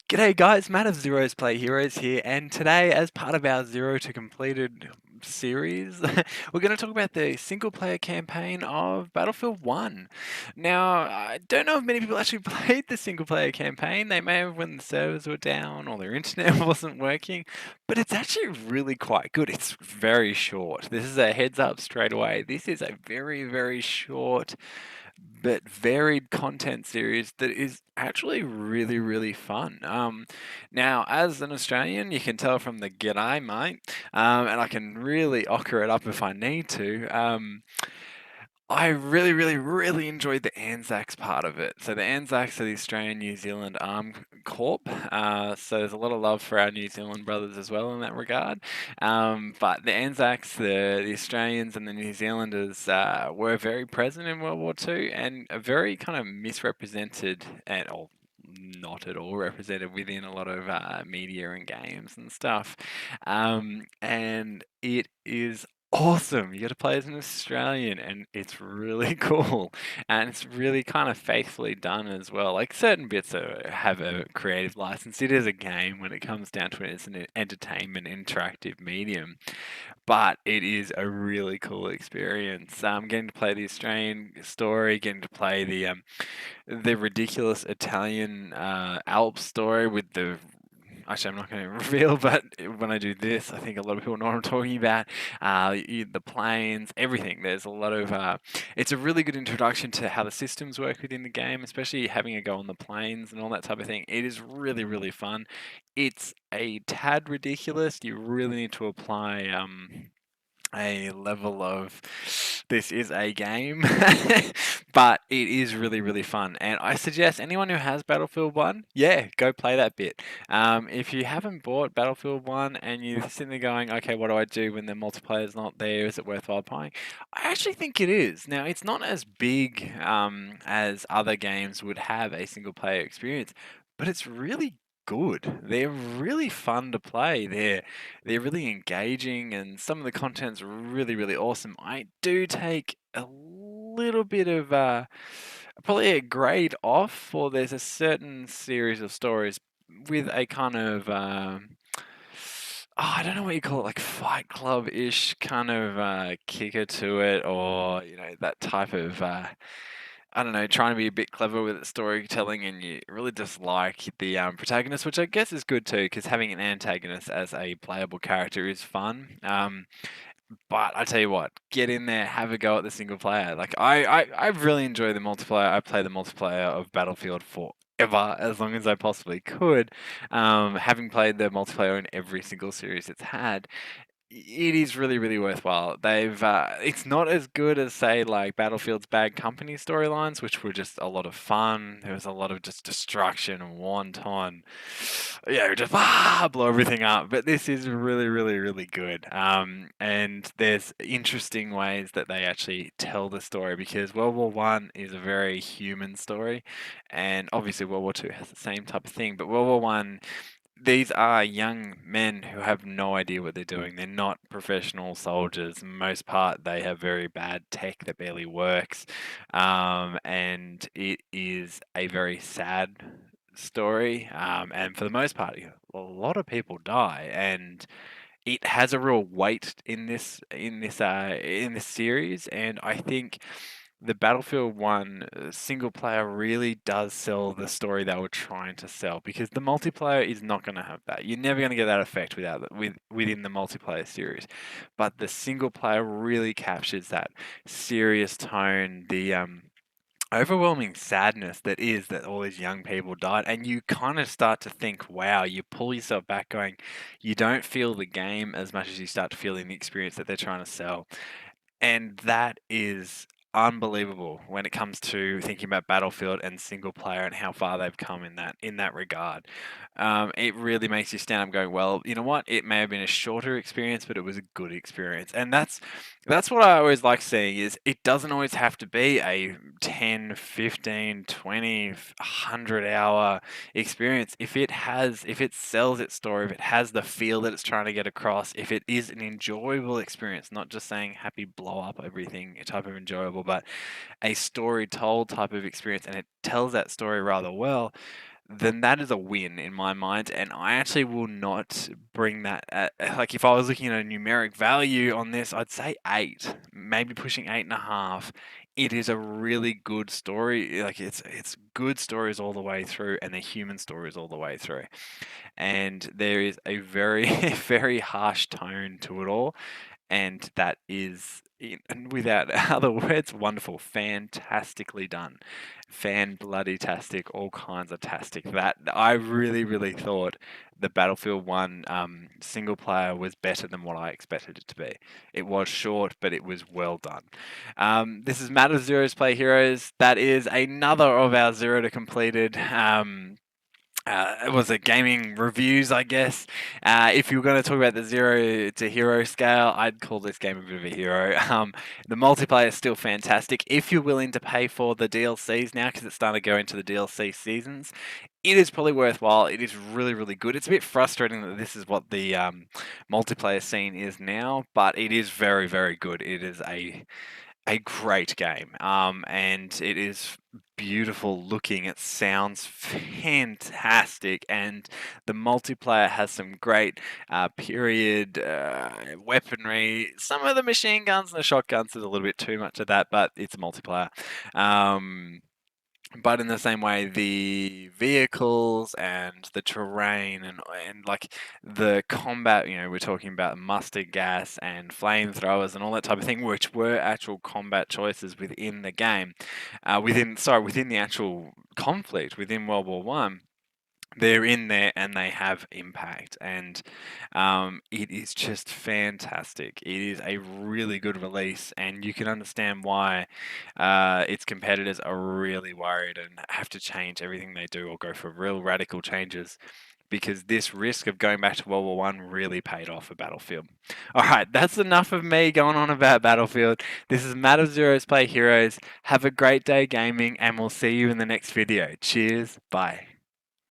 G'day guys, Matt of Zero's Play Heroes here, and today, as part of our Zero to Completed series, we're going to talk about the single player campaign of Battlefield 1. Now, I don't know if many people actually played the single player campaign. They may have when the servers were down or their internet wasn't working, but it's actually really quite good. It's very short. This is a heads up straight away. This is a very, very short but varied content series that is actually really, really fun. Now, as an Australian, you can tell from the "G'day, mate," and I can really ochre it up if I need to. I really, really, really enjoyed the Anzacs part of it. So the Anzacs are the Australian New Zealand Armed Corp. So there's a lot of love for our New Zealand brothers as well in that regard. But the Anzacs, the Australians and the New Zealanders were very present in World War II and are very kind of misrepresented or not at all represented within a lot of media and games and stuff. And it is awesome. You get to play as an Australian, and it's really cool, and it's really kind of faithfully done as well. Like certain bits have a creative license. It is a game when it comes down to it. It's an entertainment, interactive medium, but it is a really cool experience. Getting to play the Australian story, getting to play the ridiculous Italian Alps story with the. Actually, I'm not going to reveal, but when I do this, I think a lot of people know what I'm talking about. The planes, everything. There's a lot of. It's a really good introduction to how the systems work within the game, especially having a go on the planes and all that type of thing. It is really, really fun. It's a tad ridiculous. You really need to apply a level of this is a game, but it is really, really fun. And I suggest anyone who has Battlefield 1, yeah, go play that bit. If you haven't bought Battlefield 1 and you're sitting there going, okay, what do I do when the multiplayer's not there? Is it worthwhile buying? I actually think it is. Now, it's not as big as other games would have a single player experience, but it's really good. They're really fun to play. They're really engaging, and some of the content's really, really awesome. I do take a little bit of probably a grade off, for there's a certain series of stories with a kind of I don't know what you call it, like Fight Club-ish kind of kicker to it, or that type of I don't know, trying to be a bit clever with its storytelling, and you really dislike the protagonist, which I guess is good too, because having an antagonist as a playable character is fun. But I tell you what, get in there, have a go at the single player. Like I really enjoy the multiplayer. I play the multiplayer of Battlefield forever, as long as I possibly could. Having played the multiplayer in every single series it's had, it is really, really worthwhile. It's not as good as, say, like Battlefield's Bad Company storylines, which were just a lot of fun. There was a lot of just destruction and wanton, just blow everything up. But this is really, really, really good. And there's interesting ways that they actually tell the story, because World War One is a very human story, and obviously World War Two has the same type of thing. But World War One, these are young men who have no idea what they're doing. They're not professional soldiers. Most part, they have very bad tech that barely works. And it is a very sad story. And for the most part, a lot of people die, and it has a real weight in this series. And I think the Battlefield 1 single player really does sell the story they were trying to sell, because the multiplayer is not going to have that. You're never going to get that effect within the multiplayer series. But the single player really captures that serious tone, the overwhelming sadness that all these young people died, and you kind of start to think, wow, you pull yourself back going, you don't feel the game as much as you start to feel in the experience that they're trying to sell. And that is unbelievable when it comes to thinking about Battlefield and single player and how far they've come in that regard. It really makes you stand up going, well, you know what? It may have been a shorter experience, but it was a good experience. And that's what I always like seeing, is it doesn't always have to be a 10, 15, 20, 100 hour experience. If it sells its story, if it has the feel that it's trying to get across, if it is an enjoyable experience, not just saying happy blow up everything type of enjoyable, enjoyable, but a story told type of experience, and it tells that story rather well, then that is a win in my mind. And I actually will not bring that at, like, if I was looking at a numeric value on this, I'd say 8, maybe pushing 8.5. It is a really good story. Like, it's good stories all the way through, and the human stories all the way through. And there is a very very harsh tone to it all, and that is, and without other words, wonderful, fantastically done, fan bloody tastic, all kinds of tastic. That I really thought the Battlefield One single player was better than what I expected it to be. It was short, but it was well done. This is Matt of Zero's Play Heroes. That is another of our zero to completed. It was a gaming reviews, I guess. If you were going to talk about the zero to hero scale, I'd call this game a bit of a hero. The multiplayer is still fantastic. If you're willing to pay for the DLCs now, because it's starting to go into the DLC seasons, it is probably worthwhile. It is really good. It's a bit frustrating that this is what the multiplayer scene is now, but it is very good. It is a great game, and it is beautiful looking. It sounds fantastic, and the multiplayer has some great period weaponry. Some of the machine guns and the shotguns is a little bit too much of that, but it's a multiplayer. But in the same way, the vehicles and the terrain and like the combat, we're talking about mustard gas and flamethrowers and all that type of thing, which were actual combat choices within the game, within the actual conflict within World War One. They're in there and they have impact, and it is just fantastic. It is a really good release, and you can understand why its competitors are really worried and have to change everything they do or go for real radical changes, because this risk of going back to World War One really paid off for Battlefield. All right, that's enough of me going on about Battlefield. This is Matt of Zero's Play Heroes. Have a great day gaming, and we'll see you in the next video. Cheers, bye.